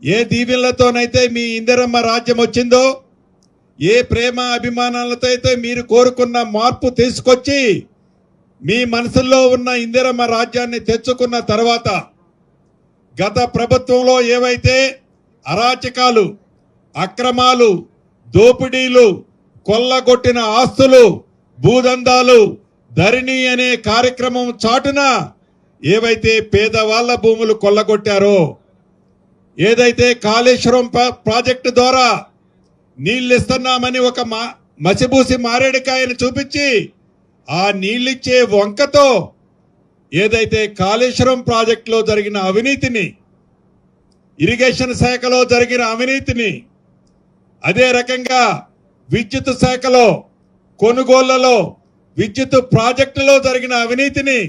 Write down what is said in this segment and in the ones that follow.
ఏ దీవెనలతోనైతే మీ ఇందిరమ్మ రాజ్యం వచ్చిందో, ఏ ప్రేమ అభిమానాలతో అయితే మీరు కోరుకున్న మార్పు తీసుకొచ్చి మీ మనసుల్లో ఉన్న ఇందిరమ్మ రాజ్యాన్ని తెచ్చుకున్న తర్వాత గత ప్రభుత్వంలో ఏవైతే అరాచకాలు, అక్రమాలు, దోపిడీలు, కొల్లగొట్టిన ఆస్తులు, భూదందాలు, ధరణి అనే కార్యక్రమం చాటున ఏవైతే పేదవాళ్ల భూములు కొల్లగొట్టారో, ఏదైతే కాళేశ్వరం ప్రాజెక్టు ద్వారా నీళ్లు ఇస్తున్నామని ఒక మసిబూసి మారేడుకాయను చూపించి ఆ నీళ్ళిచ్చే వంకతో ఏదైతే కాళేశ్వరం ప్రాజెక్టులో జరిగిన అవినీతిని, ఇరిగేషన్ శాఖలో జరిగిన అవినీతిని, అదే రకంగా విద్యుత్ శాఖలో కొనుగోళ్లలో, విద్యుత్ ప్రాజెక్టులో జరిగిన అవినీతిని,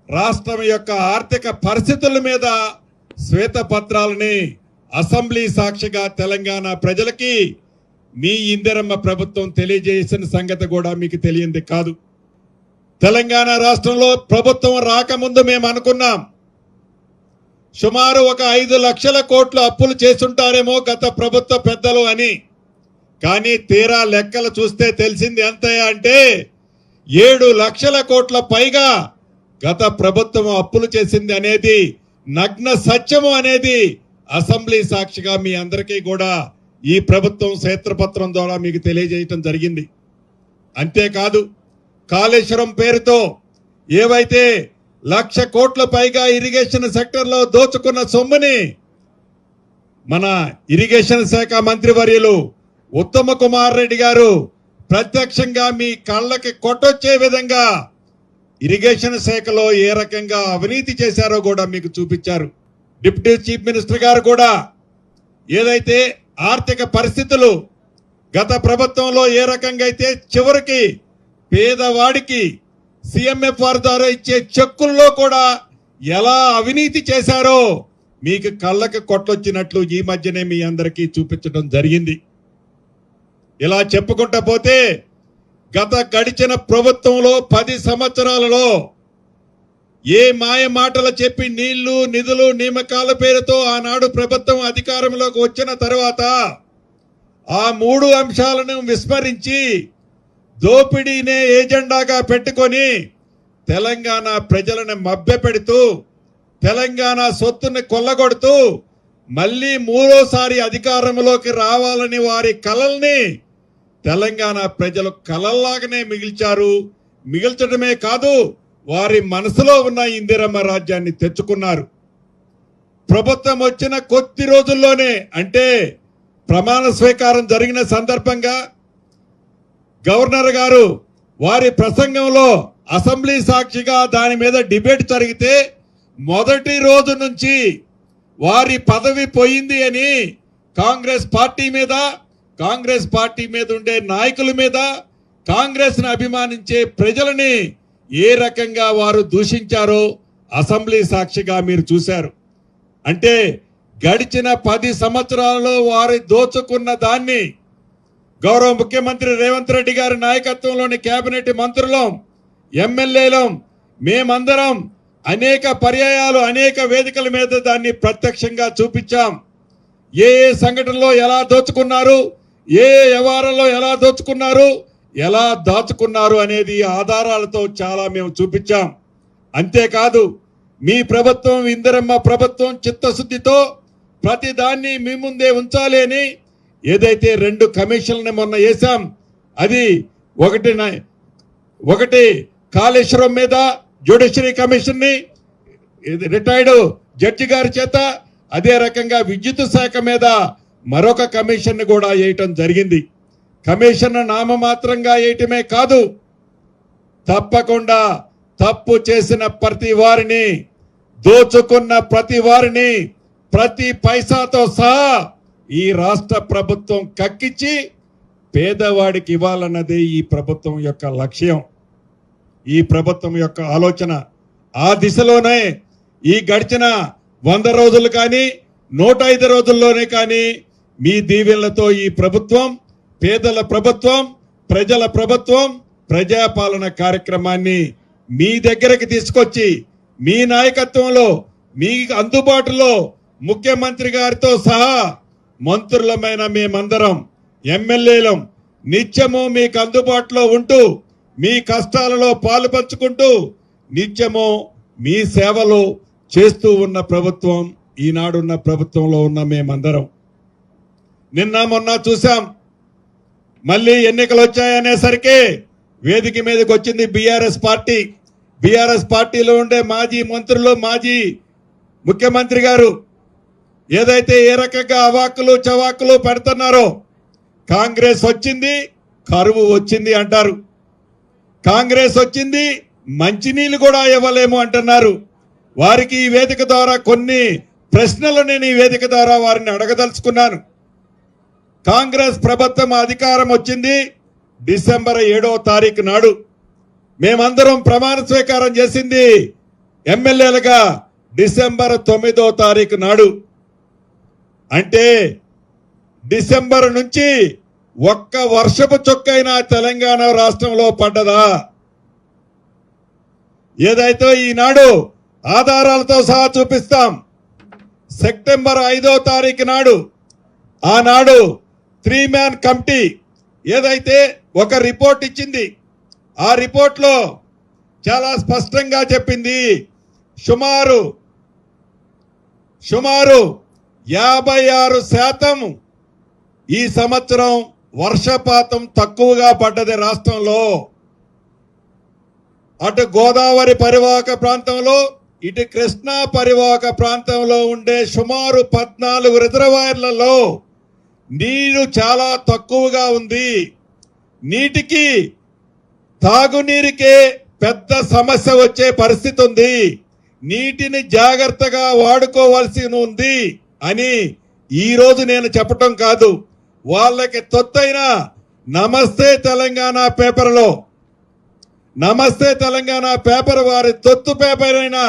రాష్ట్రం యొక్క ఆర్థిక పరిస్థితుల మీద శ్వేతపత్రాలని అసెంబ్లీ సాక్షిగా తెలంగాణ ప్రజలకి మీ ఇందిరమ్మ ప్రభుత్వం తెలియజేసిన సంగతి కూడా మీకు తెలియంది కాదు. తెలంగాణ రాష్ట్రంలో ప్రభుత్వం రాకముందు మేము అనుకున్నాం సుమారు ఒక 5 లక్షల కోట్ల అప్పులు చేస్తుంటారేమో గత ప్రభుత్వ పెద్దలు అని. కానీ తీరా లెక్కలు చూస్తే తెలిసింది ఎంత అంటే 7 లక్షల కోట్ల పైగా గత ప్రభుత్వం అప్పులు చేసింది అనేది నగ్న సత్యము అనేది అసెంబ్లీ సాక్షిగా మీ అందరికీ కూడా ఈ ప్రభుత్వం శ్వేతపత్రం ద్వారా మీకు తెలియజేయటం జరిగింది. అంతేకాదు కాళేశ్వరం పేరుతో ఏవైతే 1,00,000 కోట్ల పైగా ఇరిగేషన్ సెక్టర్లో దోచుకున్న సొమ్ముని మన ఇరిగేషన్ శాఖ మంత్రివర్యులు ఉత్తమ కుమార్ రెడ్డి గారు ప్రత్యక్షంగా మీ కళ్ళకి కొట్టొచ్చే విధంగా ఇరిగేషన్ శాఖలో ఏ రకంగా అవినీతి చేశారో కూడా మీకు చూపించారు. డిప్యూటీ చీఫ్ మినిస్టర్ గారు కూడా ఏదైతే ఆర్థిక పరిస్థితులు గత ప్రభుత్వంలో ఏ రకంగా అయితే చివరికి పేదవాడికి CMFR ద్వారా ఇచ్చే చెక్కుల్లో కూడా ఎలా అవినీతి చేశారో మీకు కళ్ళకి కొట్టొచ్చినట్లు ఈ మధ్యనే మీ అందరికీ చూపించడం జరిగింది. ఇలా చెప్పుకుంటా పోతే గత గడిచిన ప్రభుత్వంలో 10 సంవత్సరాలలో ఏ మాయ మాటలు చెప్పి నీళ్లు, నిధులు, నియామకాల పేరుతో ఆనాడు ప్రభుత్వం అధికారంలోకి వచ్చిన తర్వాత ఆ 3 అంశాలను విస్మరించి దోపిడీనే ఏజెండాగా పెట్టుకొని తెలంగాణ ప్రజలను మభ్యపెడుతూ తెలంగాణ సొత్తుని కొల్లగొడుతూ మళ్ళీ 3వ అధికారంలోకి రావాలని వారి కలల్ని తెలంగాణ ప్రజలు కలల్లాగానే మిగిల్చడమే కాదు వారి మనసులో ఉన్న ఇందిరమ్మ రాజ్యాన్ని తెచ్చుకున్నారు. ప్రభుత్వం వచ్చిన కొద్ది రోజుల్లోనే అంటే ప్రమాణ స్వీకారం జరిగిన సందర్భంగా గవర్నర్ గారు వారి ప్రసంగంలో అసెంబ్లీ సాక్షిగా దాని మీద డిబేట్ జరిగితే మొదటి రోజు నుంచి వారి పదవి పోయింది అని కాంగ్రెస్ పార్టీ మీద ఉండే నాయకుల మీద, కాంగ్రెస్ ని అభిమానించే ప్రజలని ఏ రకంగా వారు దూషించారో అసెంబ్లీ సాక్షిగా మీరు చూశారు. అంటే గడిచిన 10 సంవత్సరాలలో వారు దోచుకున్న దాన్ని గౌరవ ముఖ్యమంత్రి రేవంత్ రెడ్డి గారి నాయకత్వంలోని కేబినెట్ మంత్రులం, ఎమ్మెల్యేలం మేమందరం అనేక పర్యాయాలు అనేక వేదికల మీద దాన్ని ప్రత్యక్షంగా చూపించాం. ఏ సంఘటనలో ఎలా దోచుకున్నారు, ఏ వ్యవహారంలో ఎలా దోచుకున్నారు, ఎలా దాచుకున్నారు అనేది ఆధారాలతో చాలా మేము చూపించాం. అంతేకాదు మీ ప్రభుత్వం ఇందిరమ్మ ప్రభుత్వం చిత్తశుద్ధితో ప్రతి దాన్ని మీ ముందే ఉంచాలి అని ఏదైతే 2 కమిషన్లను మొన్న వేశాం, అది ఒకటి కాళేశ్వరం మీద జ్యుడిషియరీ కమిషన్ ని రిటైర్డ్ జడ్జి గారి చేత, అదే రకంగా విద్యుత్ శాఖ మీద మరొక కమిషన్ కూడా వేయటం జరిగింది. కమిషన్ నామమాత్రంగా వేయటమే కాదు, తప్పకుండా తప్పు చేసిన ప్రతి వారిని, దోచుకున్న ప్రతి వారిని ప్రతి పైసాతో సహా ఈ రాష్ట్ర ప్రభుత్వం కక్కించి పేదవాడికి ఇవ్వాలన్నదే ఈ ప్రభుత్వం యొక్క లక్ష్యం, ఈ ప్రభుత్వం యొక్క ఆలోచన. ఆ దిశలోనే ఈ గడిచిన 100 రోజులు కానీ 105 రోజుల్లోనే కానీ మీ దీవెనలతో ఈ ప్రభుత్వం పేదల ప్రభుత్వం, ప్రజల ప్రభుత్వం, ప్రజాపాలన కార్యక్రమాన్ని మీ దగ్గరికి తీసుకొచ్చి మీ నాయకత్వంలో మీ అందుబాటులో ముఖ్యమంత్రి గారితో సహా మంత్రులమైన మేమందరం ఎమ్మెల్యేలం నిత్యము మీకు అందుబాటులో ఉంటూ మీ కష్టాలలో పాలు పంచుకుంటూ నిత్యము మీ సేవలు చేస్తూ ఉన్న ప్రభుత్వం ఈనాడున్న ప్రభుత్వంలో ఉన్న మేమందరం. నిన్న మొన్న చూసాం, మళ్ళీ ఎన్నికలు వచ్చాయనేసరికి వేదిక మీదకి వచ్చింది బీఆర్ఎస్ పార్టీ. బీఆర్ఎస్ పార్టీలో ఉండే మాజీ మంత్రులు, మాజీ ముఖ్యమంత్రి గారు ఏదైతే ఏ రకంగా అవాక్కులు చవాకులు పెడుతున్నారో, కాంగ్రెస్ వచ్చింది కరువు వచ్చింది అంటారు, కాంగ్రెస్ వచ్చింది మంచినీళ్ళు కూడా ఇవ్వలేము అంటున్నారు. వారికి ఈ వేదిక ద్వారా కొన్ని ప్రశ్నలు నేను ఈ వేదిక ద్వారా వారిని అడగదలుచుకున్నాను. కాంగ్రెస్ ప్రభుత్వం అధికారం వచ్చింది డిసెంబర్ 7వ తారీఖు నాడు. మేమందరం ప్రమాణ స్వీకారం చేసింది ఎమ్మెల్యేలుగా డిసెంబర్ 9వ తారీఖు నాడు. అంటే డిసెంబర్ నుంచి ఒక్క వర్షపు చుక్కైనా తెలంగాణ రాష్ట్రంలో పడ్డదా? ఏదైతే ఈనాడు ఆధారాలతో సహా చూపిస్తాం. సెప్టెంబర్ 5వ తారీఖు నాడు ఆనాడు 3 మ్యాన్ కమిటీ ఏదైతే ఒక రిపోర్ట్ ఇచ్చింది, ఆ రిపోర్ట్లో చాలా స్పష్టంగా చెప్పింది, సుమారు 56% ఈ సంవత్సరం వర్షపాతం తక్కువగా పడ్డది రాష్ట్రంలో. అటు గోదావరి పరివాహక ప్రాంతంలో, ఇటు కృష్ణా పరివాహక ప్రాంతంలో ఉండే సుమారు 14 రిజర్వాయర్లలో నీరు చాలా తక్కువగా ఉంది. నీటికి తాగునీరుకే పెద్ద సమస్య వచ్చే పరిస్థితి ఉంది. నీటిని జాగ్రత్తగా వాడుకోవాల్సి ఉంది అని ఈరోజు నేను చెప్పటం కాదు, వాళ్ళకి తొత్తైన నమస్తే తెలంగాణ పేపర్లో, నమస్తే తెలంగాణ పేపర్ వారి తొత్తు పేపర్ అయిన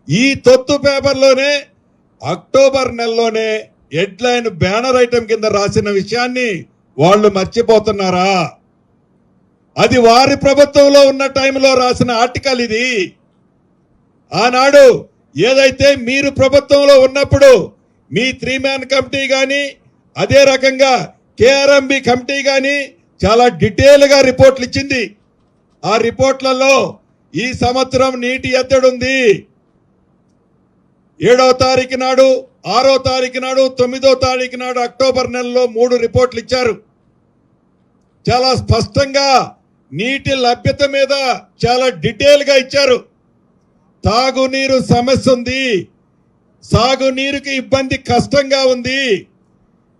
ఈ తొత్తు పేపర్లోనే అక్టోబర్ నెలలోనే హెడ్లైన్ బ్యానర్ ఐటమ్ కింద రాసిన విషయాన్ని వాళ్ళు మర్చిపోతున్నారా? అది వారి ప్రభుత్వంలో ఉన్న టైంలో రాసిన ఆర్టికల్ ఇది. ఆనాడు ఏదైతే మీరు ప్రభుత్వంలో ఉన్నప్పుడు మీ 3 మ్యాన్ కమిటీ కానీ, అదే రకంగా కేఆర్ఎంబి కమిటీ కానీ చాలా డీటెయిల్గా రిపోర్ట్లు ఇచ్చింది. ఆ రిపోర్ట్లలో ఈ సంవత్సరం నీటి ఎద్దడి ఉంది. 7వ తారీఖు నాడు, 6వ తారీఖు నాడు, 9వ తారీఖు నాడు అక్టోబర్ నెలలో 3 రిపోర్ట్లు ఇచ్చారు. చాలా స్పష్టంగా నీటి లభ్యత మీద చాలా డీటెయిల్గా ఇచ్చారు. తాగునీరు సమస్య ఉంది, సాగునీరుకి ఇబ్బంది కష్టంగా ఉంది.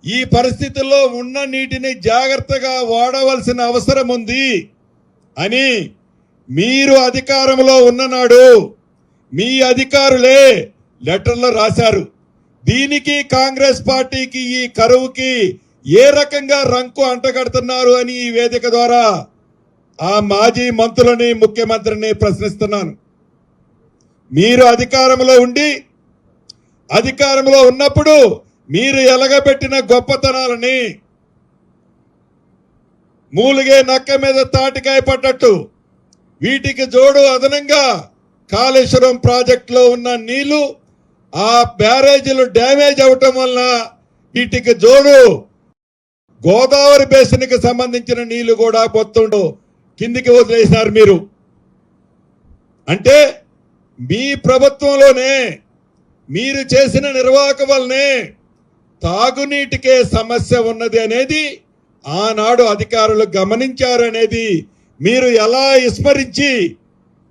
ఈ పరిస్థితుల్లో ఉన్న నీటిని జాగ్రత్తగా వాడవలసిన అవసరం ఉంది అని మీరు అధికారంలో ఉన్ననాడు మీ అధికారులే లెటర్లో రాశారు. దీనికి కాంగ్రెస్ పార్టీకి ఈ కరువుకి ఏ రకంగా రంకు అంటగడుతున్నారు అని ఈ వేదిక ద్వారా ఆ మాజీ మంత్రులని, ముఖ్యమంత్రిని ప్రశ్నిస్తున్నాను. మీరు అధికారంలో ఉండి, అధికారంలో ఉన్నప్పుడు మీరు ఎలగబెట్టిన గొప్పతనాలని మూలిగే నక్క మీద తాటికాయ పడ్డట్టు వీటికి జోడు అదనంగా కాళేశ్వరం ప్రాజెక్టులో ఉన్న నీళ్లు ఆ బ్యారేజీలు డ్యామేజ్ అవటం వల్ల వీటికి జోడు గోదావరి బేసిన్కి సంబంధించిన నీళ్లు కూడా మొత్తం కిందికి వదిలేశారు మీరు. అంటే మీ ప్రభుత్వంలోనే మీరు చేసిన నిర్వాహక వల్లనే తాగునీటికే సమస్య ఉన్నది అనేది ఆనాడు అధికారులు గమనించారు అనేది మీరు ఎలా విస్మరించి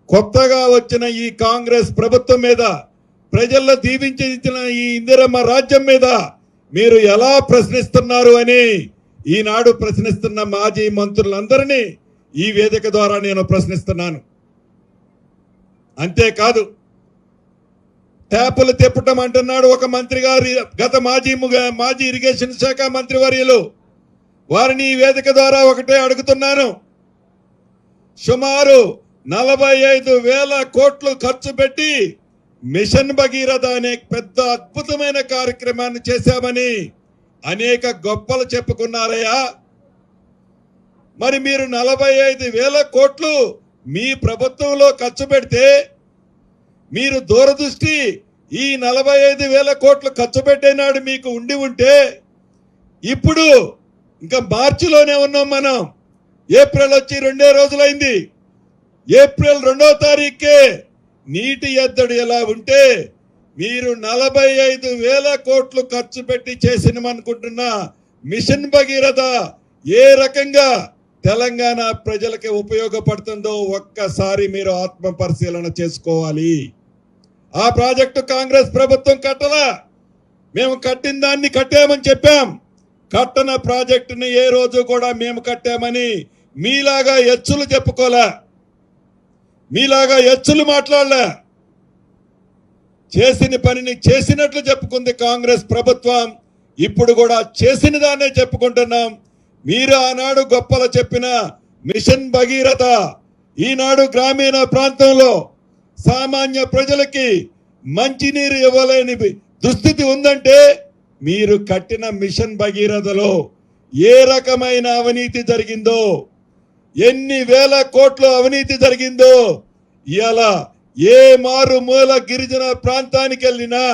కొత్తగా వచ్చిన ఈ కాంగ్రెస్ ప్రభుత్వం మీద, ప్రజల్లో దీవించిన ఈ ఇందిరమ్మ రాజ్యం మీద మీరు ఎలా ప్రశ్నిస్తున్నారు అని ఈనాడు ప్రశ్నిస్తున్న మాజీ మంత్రులందరినీ ఈ వేదిక ద్వారా నేను ప్రశ్నిస్తున్నాను. అంతేకాదు, ట్యాపులు తిప్పటం అంటున్నాడు ఒక మంత్రి గారు, గత మాజీ ఇరిగేషన్ శాఖ మంత్రి వర్యులు. వారిని ఈ వేదిక ద్వారా ఒకటే అడుగుతున్నాను. సుమారు 45,000 కోట్లు ఖర్చు పెట్టి మిషన్ భగీరథ అనే పెద్ద అద్భుతమైన కార్యక్రమాన్ని చేశామని అనేక గొప్పలు చెప్పుకున్నారయ్యా. మరి మీరు 45,000 కోట్లు మీ ప్రభుత్వంలో ఖర్చు పెడితే మీరు దూరదృష్టి ఈ 45,000 కోట్లు ఖర్చు పెట్టేనాడు మీకు ఉండి ఉంటే ఇప్పుడు ఇంకా మార్చిలోనే ఉన్నాం మనం. ఏప్రిల్ వచ్చి 2 రోజులైంది. ఏప్రిల్ 2వ తారీఖుకే నీటి ఎద్దడి ఎలా ఉంటే మీరు 45,000 కోట్లు ఖర్చు పెట్టి చేసినమనుకుంటున్న మిషన్ భగీరథ ఏ రకంగా తెలంగాణ ప్రజలకి ఉపయోగపడుతుందో ఒక్కసారి మీరు ఆత్మ పరిశీలన చేసుకోవాలి. ఆ ప్రాజెక్టు కాంగ్రెస్ ప్రభుత్వం కట్టలా. మేము కట్టిన దాన్ని కట్టామని చెప్పాం. కట్టన ప్రాజెక్టుని ఏ రోజు కూడా మేము కట్టామని మీలాగా ఎచ్చులు చెప్పుకోలే, మీలాగా ఎచ్చులు మాట్లాడలే. చేసిన పనిని చేసినట్లు చెప్పుకుంది కాంగ్రెస్ ప్రభుత్వం. ఇప్పుడు కూడా చేసిన దాన్నే చెప్పుకుంటున్నాం. మీరు ఆనాడు గొప్పలు చెప్పిన మిషన్ భగీరథ ఈనాడు గ్రామీణ ప్రాంతంలో సామాన్య ప్రజలకి మంచినీరు ఇవ్వలేని దుస్థితి ఉందంటే మీరు కట్టిన మిషన్ భగీరథలో ఏ రకమైన అవినీతి జరిగిందో, ఎన్ని వేల కోట్ల అవినీతి జరిగిందో ఇలా ఏ మారుమూల గిరిజన ప్రాంతానికి వెళ్ళినా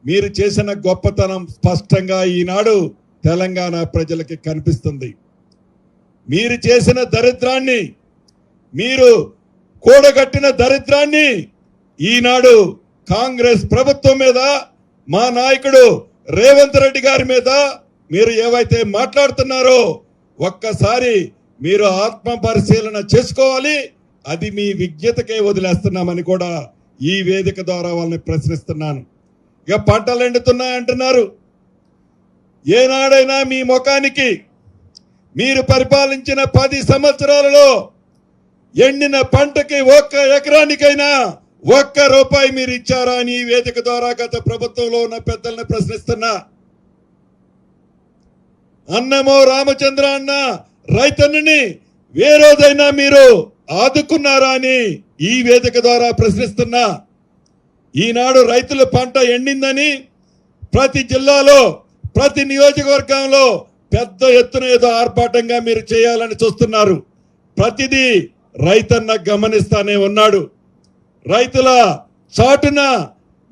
మీరు చేసిన గొప్పతనం స్పష్టంగా ఈనాడు తెలంగాణ ప్రజలకి కనిపిస్తుంది. మీరు చేసిన దరిద్రాన్ని, మీరు కూడగట్టిన దరిద్రాన్ని ఈనాడు కాంగ్రెస్ ప్రభుత్వం మీద, మా నాయకుడు రేవంత్ రెడ్డి గారి మీద మీరు ఏవైతే మాట్లాడుతున్నారో ఒక్కసారి మీరు ఆత్మ పరిశీలన చేసుకోవాలి. అది మీ విజ్ఞతకే వదిలేస్తున్నామని కూడా ఈ వేదిక ద్వారా వాళ్ళని ప్రశ్నిస్తున్నాను. ఇక పంటలు ఎండుతున్నాయంటున్నారు. ఏనాడైనా మీ ముఖానికి మీరు పరిపాలించిన 10 సంవత్సరాలలో ఎండిన పంటకి 1 ఎకరానికైనా 1 రూపాయి మీరు ఇచ్చారా అని ఈ వేదిక ద్వారా గత ప్రభుత్వంలో ఉన్న పెద్దలను ప్రశ్నిస్తున్నా. అన్నమో రామచంద్ర అన్న రైతన్నని ఏ రోజైనా మీరు ఆదుకున్నారా అని ఈ వేదిక ద్వారా ప్రశ్నిస్తున్నా. ఈనాడు రైతుల పంట ఎండిందని ప్రతి జిల్లాలో, ప్రతి నియోజకవర్గంలో పెద్ద ఎత్తున ఏదో ఆర్భాటంగా మీరు చేయాలని చూస్తున్నారు. ప్రతిదీ రైతన్న గమనిస్తానే ఉన్నాడు. రైతుల చాటున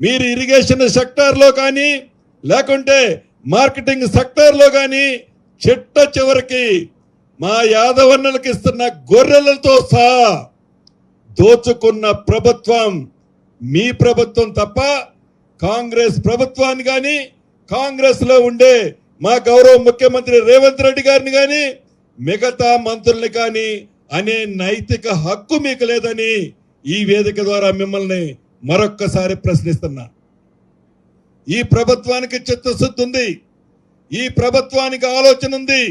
మీరు ఇరిగేషన్ సెక్టార్లో కానీ లేకుంటే మార్కెటింగ్ సెక్టార్లో కానీ చిట్ట చివరికి మా యాదవన్నలకు ఇస్తున్న గొర్రెలతో సహా దోచుకున్న ప్రభుత్వం మీ ప్రభుత్వం తప్ప కాంగ్రెస్ ప్రభుత్వాన్ని కానీ, కాంగ్రెస్ లో ఉండే మా గౌరవ ముఖ్యమంత్రి రేవంత్ రెడ్డి గారిని కానీ, మిగతా మంత్రుల్ని కానీ అనే నైతిక హక్కు మీకు లేదని ఈ వేదిక ద్వారా మిమ్మల్ని మరొక్కసారి ప్రశ్నిస్తున్నా. ఈ ప్రభుత్వానికి చిత్తశుద్ధి ఉంది, ఈ ప్రభుత్వానికి ఆలోచన ఉంది,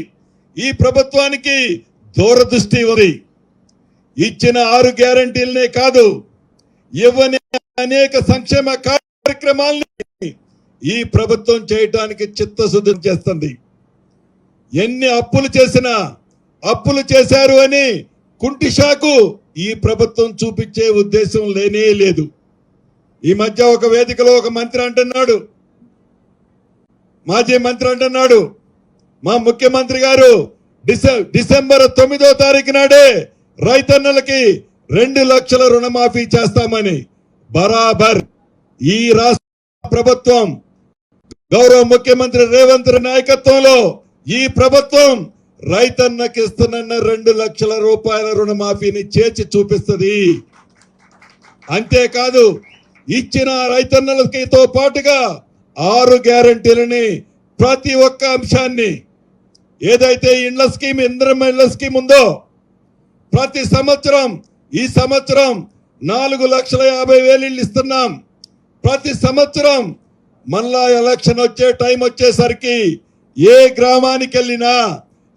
ఈ ప్రభుత్వానికి దూరదృష్టి ఉంది. ఇచ్చిన 6 గ్యారంటీలనే కాదు, ఇవ్వని అనేక సంక్షేమ కార్యక్రమాలని ఈ ప్రభుత్వం చేయటానికి చిత్తశుద్ధి చేస్తుంది. ఎన్ని అప్పులు చేసినా అప్పులు చేశారు అని కుంటి షాకు ఈ ప్రభుత్వం చూపించే ఉద్దేశం లేనే లేదు. ఈ మధ్య ఒక వేదికలో ఒక మంత్రి అంటున్నాడు, మాజీ మంత్రి అంటున్నాడు, మా ముఖ్యమంత్రి గారు డిసెంబర్ 9వ తారీఖు నాడే రైతన్నలకి 2 లక్షల రుణమాఫీ చేస్తామని. బరాబర్ ఈ రాష్ట్ర ప్రభుత్వం గౌరవ ముఖ్యమంత్రి రేవంత్ రెడ్డి నాయకత్వంలో ఈ ప్రభుత్వం రైతన్నకి ఇస్తున్న 2 లక్షల రూపాయల రుణమాఫీని చేర్చి చూపిస్తుంది. అంతేకాదు ఇచ్చిన రైతన్నలతో పాటుగా 6 గ్యారంటీలని ప్రతి ఒక్క అంశాన్ని, ఏదైతే ఇండ్ల స్కీమ్, ఇందిరమ్మ ఇండ్ల స్కీమ్ ఉందో ప్రతి సంవత్సరం, ఈ సంవత్సరం 4,50,000 ఇళ్ళు ఇస్తున్నాం. ప్రతి సంవత్సరం మళ్ళా ఎలక్షన్ వచ్చే టైం వచ్చేసరికి ఏ గ్రామానికి వెళ్ళినా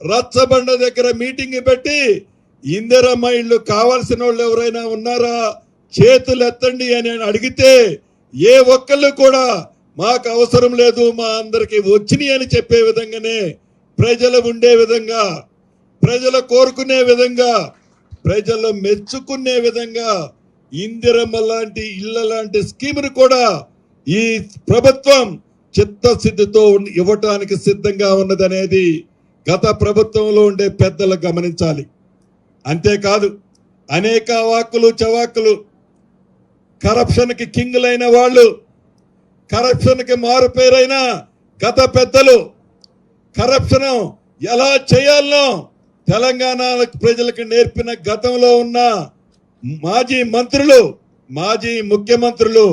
రచ్చబండ దగ్గర మీటింగ్ పెట్టి ఇందిరమ్మ ఇళ్ళు కావాల్సిన వాళ్ళు ఎవరైనా ఉన్నారా చేతులు ఎత్తండి అని అడిగితే ఏ ఒక్కళ్ళు కూడా మాకు అవసరం లేదు, మా అందరికి వచ్చినాయి అని చెప్పే విధంగానే ప్రజలు ఉండే విధంగా, ప్రజలు కోరుకునే విధంగా, ప్రజలు మెచ్చుకునే విధంగా ఇందిరమ్మ లాంటి ఇళ్ల లాంటి స్కీమును కూడా ఈ ప్రభుత్వం చిత్తశుద్ధితో ఇవ్వటానికి సిద్ధంగా ఉన్నదనేది గత ప్రభుత్వంలో ఉండే పెద్దలు గమనించాలి. అంతేకాదు అనేక వాక్కులు చవాక్కులు, కరప్షన్ కి కింగులైన వాళ్ళు కరప్షన్ కి మారు పేరైన గత పెద్దలు కరప్షన్ ఎలా చేయాలనో తెలంగాణ ప్రజలకు నేర్పిన గతంలో ఉన్న మాజీ మంత్రులు మాజీ ముఖ్యమంత్రులు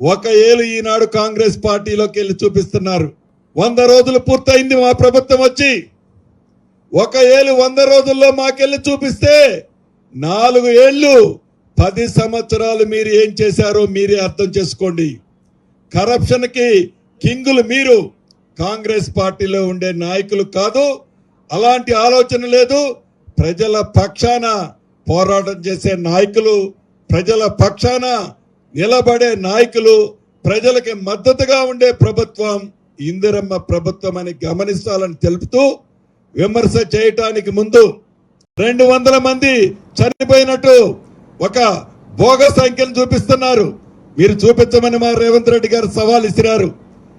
ఒక ఏళ్ళు ఈనాడు కాంగ్రెస్ పార్టీలోకి వెళ్ళి చూపిస్తున్నారు. 100 రోజులు పూర్తయింది మా ప్రభుత్వం వచ్చి. ఒక ఏళ్ళు 100 రోజుల్లో మాకెళ్ళి చూపిస్తే 4 ఏళ్ళు 10 సంవత్సరాలు మీరు ఏం చేశారో మీరే అర్థం చేసుకోండి. కరప్షన్ కి కింగులు మీరు, కాంగ్రెస్ పార్టీలో ఉండే నాయకులు కాదు. అలాంటి ఆలోచన లేదు. ప్రజల పక్షాన పోరాటం చేసే నాయకులు, ప్రజల పక్షాన నిలబడే నాయకులు, ప్రజలకి మద్దతుగా ఉండే ప్రభుత్వం ఇందిరమ్మ ప్రభుత్వం అని గమనించాలని తెలుపుతూ, విమర్శ చేయటానికి ముందు 200 మంది చనిపోయినట్టు ఒక బోగస్ సంఖ్యను చూపిస్తున్నారు. మీరు చూపించమని మా రేవంత్ రెడ్డి గారు సవాల్ ఇసిరారు.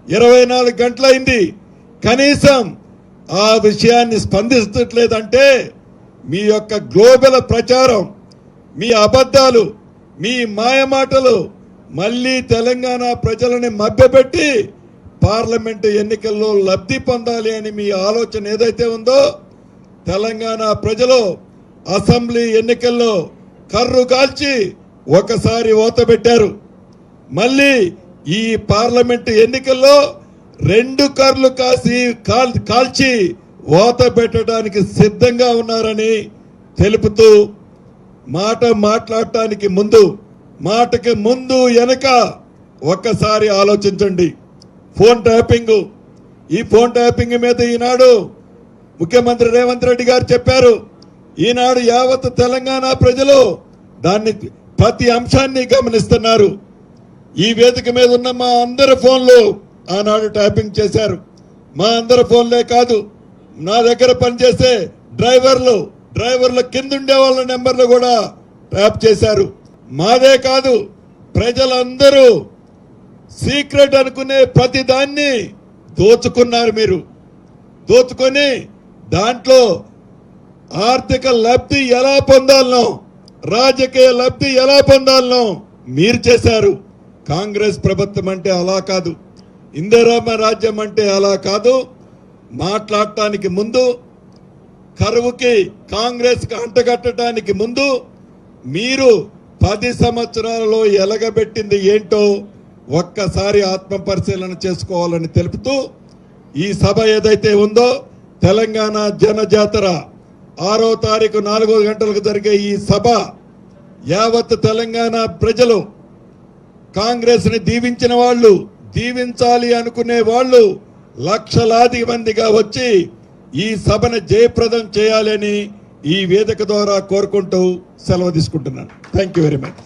24 గంటలైంది, కనీసం ఆ విషయాన్ని స్పందించట్లేదంటే మీ యొక్క గ్లోబల్ ప్రచారం, మీ అబద్ధాలు, మీ మాయమాటలు మళ్ళీ తెలంగాణ ప్రజలని మభ్యపెట్టి పార్లమెంటు ఎన్నికల్లో లబ్ధి పొందాలి అని మీ ఆలోచన ఏదైతే ఉందో, తెలంగాణ ప్రజలు అసెంబ్లీ ఎన్నికల్లో కర్రు కాల్చి ఒకసారి ఓతబెట్టారు. మళ్ళీ ఈ పార్లమెంటు ఎన్నికల్లో 2 కర్లు కాల్చి ఓత పెట్టడానికి సిద్ధంగా ఉన్నారని తెలుపుతూ, మాట్లాడటానికి ముందు, మాటకి ముందు వెనక ఒక్కసారి ఆలోచించండి. ఫోన్ ట్యాపింగ్, ఈ ఫోన్ ట్యాపింగ్ మీద ఈనాడు ముఖ్యమంత్రి రేవంత్ రెడ్డి గారు చెప్పారు. ఈనాడు యావత్ తెలంగాణ ప్రజలు దాన్ని ప్రతి అంశాన్ని గమనిస్తున్నారు. ఈ వేదిక మీద ఉన్న మా అందరి ఫోన్లు ఆనాడు ట్యాపింగ్ చేశారు. మా అందరి ఫోన్లే కాదు, నా దగ్గర పనిచేసే డ్రైవర్ల కింద ఉండే వాళ్ళ నెంబర్లు కూడా ట్యాప్ చేశారు. మాదే కాదు, ప్రజలందరూ సీక్రెట్ అనుకునే ప్రతి దాన్ని దోచుకున్నారు. మీరు దోచుకొని దాంట్లో ఆర్థిక లబ్ధి ఎలా పొందాలనో, రాజకీయ లబ్ధి ఎలా పొందాలనో మీరు చేశారు. కాంగ్రెస్ ప్రభుత్వం అంటే అలా కాదు, ఇందిరమ్మ రాజ్యం అంటే అలా కాదు. మాట్లాడటానికి ముందు, కరువుకి కాంగ్రెస్ కి అంటగట్టడానికి ముందు మీరు 10 సంవత్సరాలలో ఎలగబెట్టింది ఏంటో ఒక్కసారి ఆత్మ పరిశీలన చేసుకోవాలని తెలుపుతూ, ఈ సభ ఏదైతే ఉందో తెలంగాణ జనజాతర 6వ తారీఖు 4 గంటలకు జరిగే ఈ సభ యావత్ తెలంగాణ ప్రజలు, కాంగ్రెస్ ని దీవించిన వాళ్ళు, దీవించాలి అనుకునే వాళ్ళు లక్షలాది మందిగా వచ్చి ఈ సభను జయప్రదం చేయాలని ఈ వేదిక ద్వారా కోరుకుంటూ సెలవు తీసుకుంటున్నాను. Thank you very much.